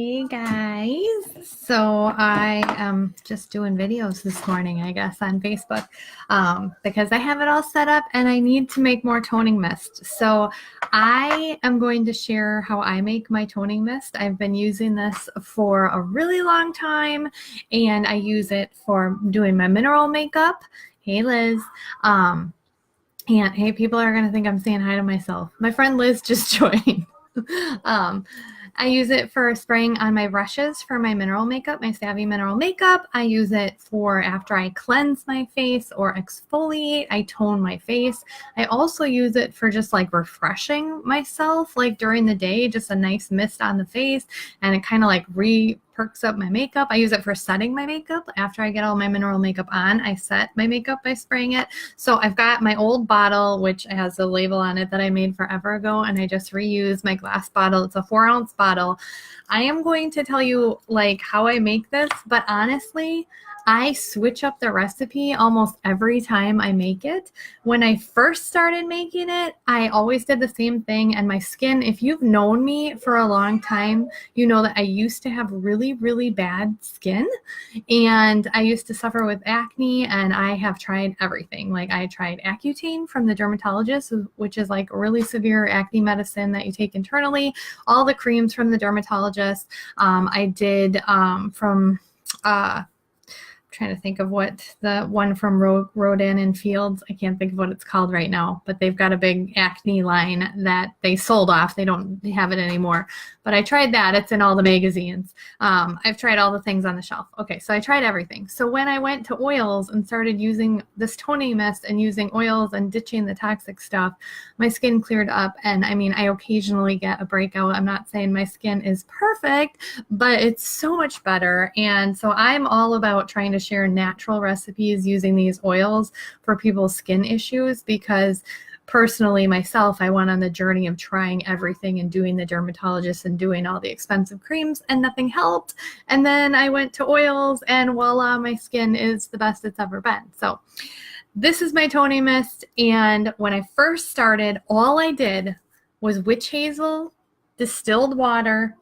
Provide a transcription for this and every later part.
Hey guys, so I am just doing videos this morning, I guess, on Facebook because I have it all set up and I need to make more toning mist. So I am going to share how I make my toning mist. I've been using this for a really long time and I use it for doing my mineral makeup. Hey Liz. And hey, people are going to think I'm saying hi to myself. My friend Liz just joined. um, I use it for spraying on my brushes for my mineral makeup, my Savvy mineral makeup. I use it for after I cleanse my face or exfoliate, I tone my face. I also use it for just like refreshing myself, like during the day, just a nice mist on the face, and it kind of like perks up my makeup. I use it for setting my makeup. After I get all my mineral makeup on, I set my makeup by spraying it. So I've got my old bottle, which has a label on it that I made forever ago, and I just reused my glass bottle. It's a 4-ounce bottle. I am going to tell you like how I make this, but honestly, I switch up the recipe almost every time I make it. When I first started making it, I always did the same thing, and my skin, if you've known me for a long time, you know that I used to have really, really bad skin, and I used to suffer with acne, and I have tried everything. Like I tried Accutane from the dermatologist, which is like really severe acne medicine that you take internally, all the creams from the dermatologist. I did from trying to think of what the one from Rodin and Fields. I can't think of what it's called right now, but they've got a big acne line that they sold off. They don't have it anymore. But I tried that. It's in all the magazines. I've tried all the things on the shelf. Okay, so I tried everything. So when I went to oils and started using this toning mist and using oils and ditching the toxic stuff, my skin cleared up. And I mean, I occasionally get a breakout. I'm not saying my skin is perfect, but it's so much better. And so I'm all about trying to share natural recipes using these oils for people's skin issues, because personally myself, I went on the journey of trying everything and doing the dermatologist and doing all the expensive creams and nothing helped. And then I went to oils and voila, my skin is the best it's ever been. So this is my toning mist. And when I first started, all I did was witch hazel, distilled water,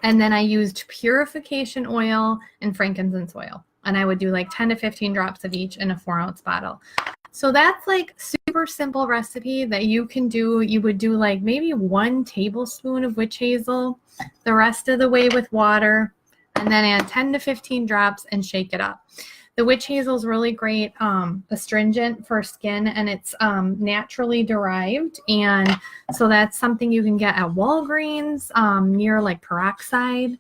and then I used purification oil and frankincense oil. And I would do like 10 to 15 drops of each in a 4-ounce bottle. So that's like super simple recipe that you can do. You would do like maybe 1 tablespoon of witch hazel, the rest of the way with water, and then add 10 to 15 drops and shake it up. The witch hazel is really great astringent for skin, and it's naturally derived. And so that's something you can get at Walgreens near like peroxide.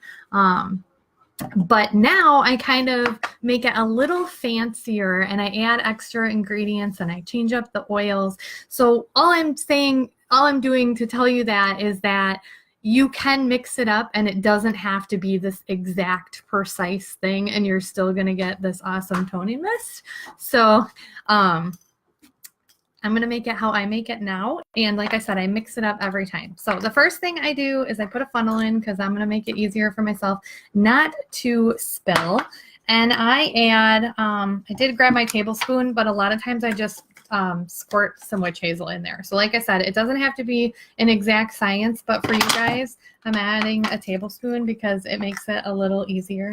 But now I kind of make it a little fancier and I add extra ingredients and I change up the oils. So all I'm doing to tell you that is that you can mix it up and it doesn't have to be this exact precise thing, and you're still going to get this awesome toning mist. So, I'm going to make it how I make it now. And like I said, I mix it up every time. So the first thing I do is I put a funnel in because I'm going to make it easier for myself not to spill. And I add, I did grab my tablespoon, but a lot of times I just squirt some witch hazel in there. So like I said, it doesn't have to be an exact science, but for you guys, I'm adding a tablespoon because it makes it a little easier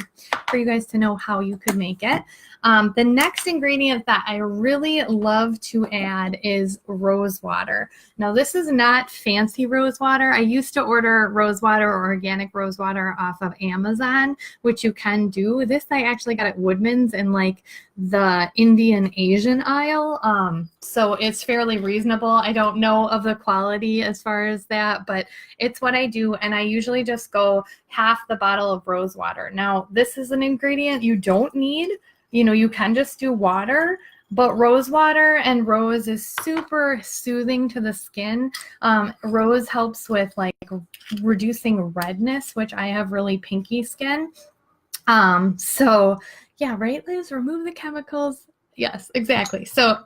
for you guys to know how you could make it. The next ingredient that I really love to add is rose water. Now this is not fancy rose water. I used to order rose water or organic rose water off of Amazon, which you can do. This I actually got at Woodman's in like the Indian Asian aisle. So it's fairly reasonable. I don't know of the quality as far as that, but it's what I do. And I usually just go half the bottle of rose water. Now this is an ingredient you don't need. You know, you can just do water, but rose water and rose is super soothing to the skin. Rose helps with like reducing redness, which I have really pinky skin. So yeah, right, Liz? Remove the chemicals. Yes, exactly. So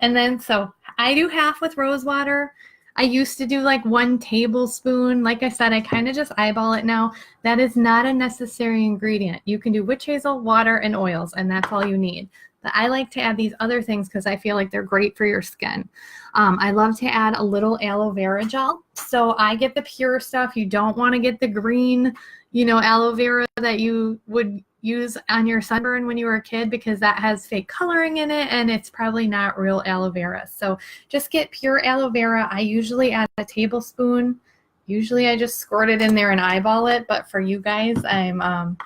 I do half with rose water. I used to do like 1 tablespoon. Like I said, I kind of just eyeball it now. That is not a necessary ingredient. You can do witch hazel, water, and oils, and that's all you need. But I like to add these other things because I feel like they're great for your skin. I love to add a little aloe vera gel. So I get the pure stuff. You don't want to get the green, aloe vera that you would use on your sunburn when you were a kid, because that has fake coloring in it and it's probably not real aloe vera. So just get pure aloe vera. I usually add a tablespoon. Usually I just squirt it in there and eyeball it, but for you guys, I'm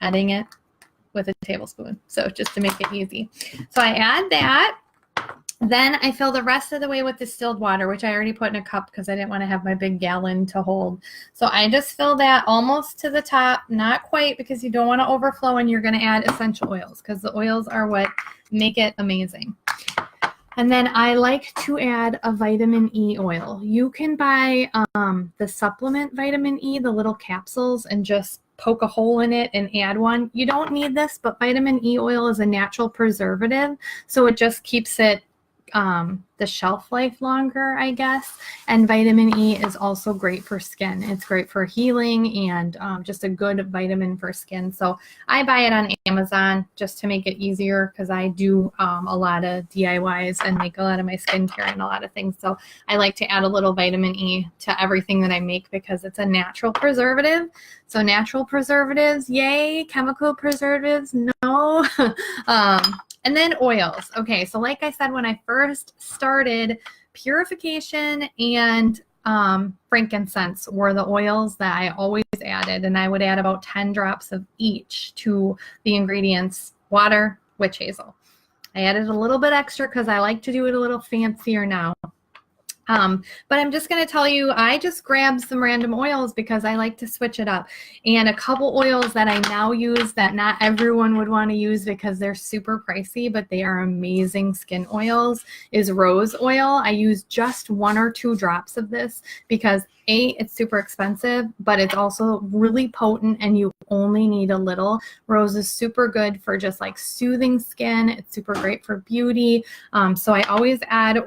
adding it with a tablespoon. So just to make it easy. So I add that. Then I fill the rest of the way with distilled water, which I already put in a cup because I didn't want to have my big gallon to hold. So I just fill that almost to the top, not quite, because you don't want to overflow, and you're going to add essential oils because the oils are what make it amazing. And then I like to add a vitamin E oil. You can buy the supplement vitamin E, the little capsules, and just poke a hole in it and add one. You don't need this, but vitamin E oil is a natural preservative, so it just keeps it the shelf life longer, I guess. And vitamin E is also great for skin. It's great for healing and just a good vitamin for skin. So I buy it on Amazon just to make it easier, because I do a lot of DIYs and make a lot of my skincare and a lot of things. So I like to add a little vitamin E to everything that I make because it's a natural preservative. So natural preservatives, yay. Chemical preservatives, no. And then oils. Okay, so like I said, when I first started, purification and frankincense were the oils that I always added, and I would add about 10 drops of each to the ingredients: water, witch hazel. I added a little bit extra because I like to do it a little fancier now. But I'm just going to tell you, I just grabbed some random oils because I like to switch it up. And a couple oils that I now use that not everyone would want to use because they're super pricey, but they are amazing skin oils, is rose oil. I use just 1 or 2 drops of this because it's super expensive, but it's also really potent and you only need a little. Rose is super good for just like soothing skin. It's super great for beauty. So I always add,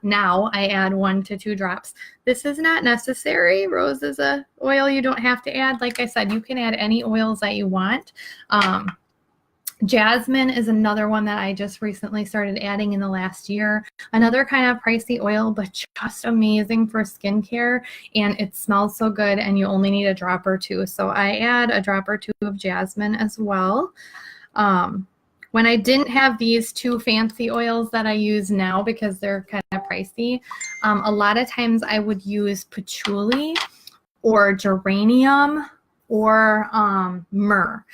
now I add 1 to 2 drops. This is not necessary. Rose is a oil you don't have to add. Like I said, you can add any oils that you want. Jasmine is another one that I just recently started adding in the last year. Another kind of pricey oil, but just amazing for skincare, and it smells so good, and you only need a drop or 2. So I add a drop or 2 of jasmine as well. When I didn't have these 2 fancy oils that I use now because they're kind of pricey, a lot of times I would use patchouli or geranium or myrrh.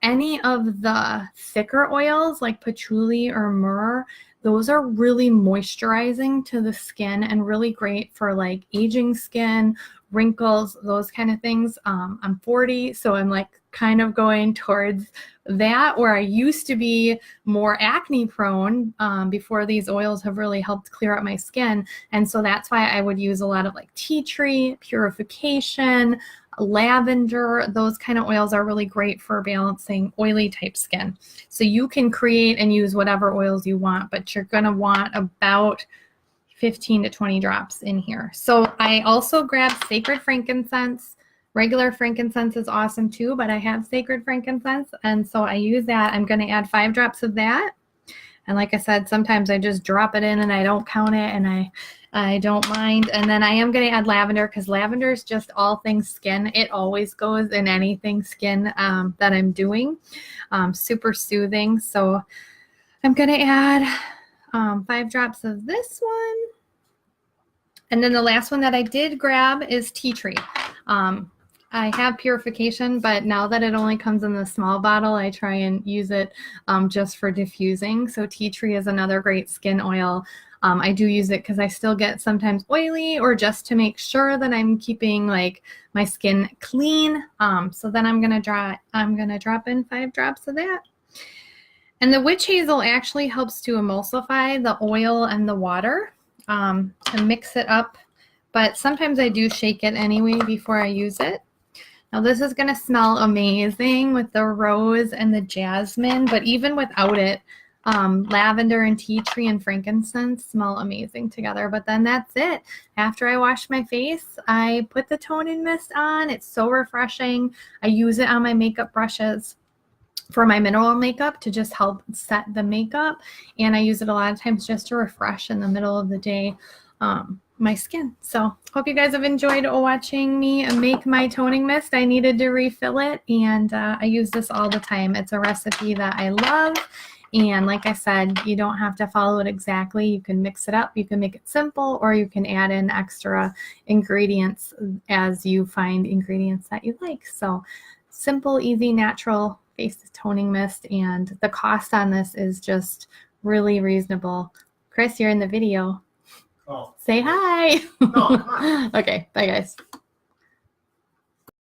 Any of the thicker oils like patchouli or myrrh, those are really moisturizing to the skin and really great for like aging skin, wrinkles, those kind of things. I'm 40, so I'm like kind of going towards that, where I used to be more acne prone before these oils have really helped clear up my skin. And so that's why I would use a lot of like tea tree, purification, lavender. Those kind of oils are really great for balancing oily type skin. So you can create and use whatever oils you want, but you're going to want about 15 to 20 drops in here. So I also grabbed sacred frankincense. Regular frankincense is awesome too, but I have sacred frankincense, and so I use that. I'm going to add 5 drops of that. And like I said, sometimes I just drop it in and I don't count it, and I don't mind. And then I am going to add lavender because lavender is just all things skin. It always goes in anything skin that I'm doing. Super soothing. So I'm going to add 5 drops of this one. And then the last one that I did grab is tea tree. I have purification, but now that it only comes in the small bottle, I try and use it just for diffusing. So tea tree is another great skin oil. I do use it because I still get sometimes oily, or just to make sure that I'm keeping like my skin clean. So then I'm gonna drop in 5 drops of that. And the witch hazel actually helps to emulsify the oil and the water to mix it up. But sometimes I do shake it anyway before I use it. Now this is going to smell amazing with the rose and the jasmine, but even without it, lavender and tea tree and frankincense smell amazing together. But then that's it. After I wash my face, I put the tone-in mist on. It's so refreshing. I use it on my makeup brushes for my mineral makeup to just help set the makeup. And I use it a lot of times just to refresh in the middle of the day. my skin. So hope you guys have enjoyed watching me make my toning mist. I needed to refill it, and I use this all the time. It's a recipe that I love. And like I said, you don't have to follow it exactly. You can mix it up. You can make it simple, or you can add in extra ingredients as you find ingredients that you like. So simple, easy, natural face toning mist. And the cost on this is just really reasonable. Chris, you're in the video. Oh. Say hi. No, come on. Okay, bye guys.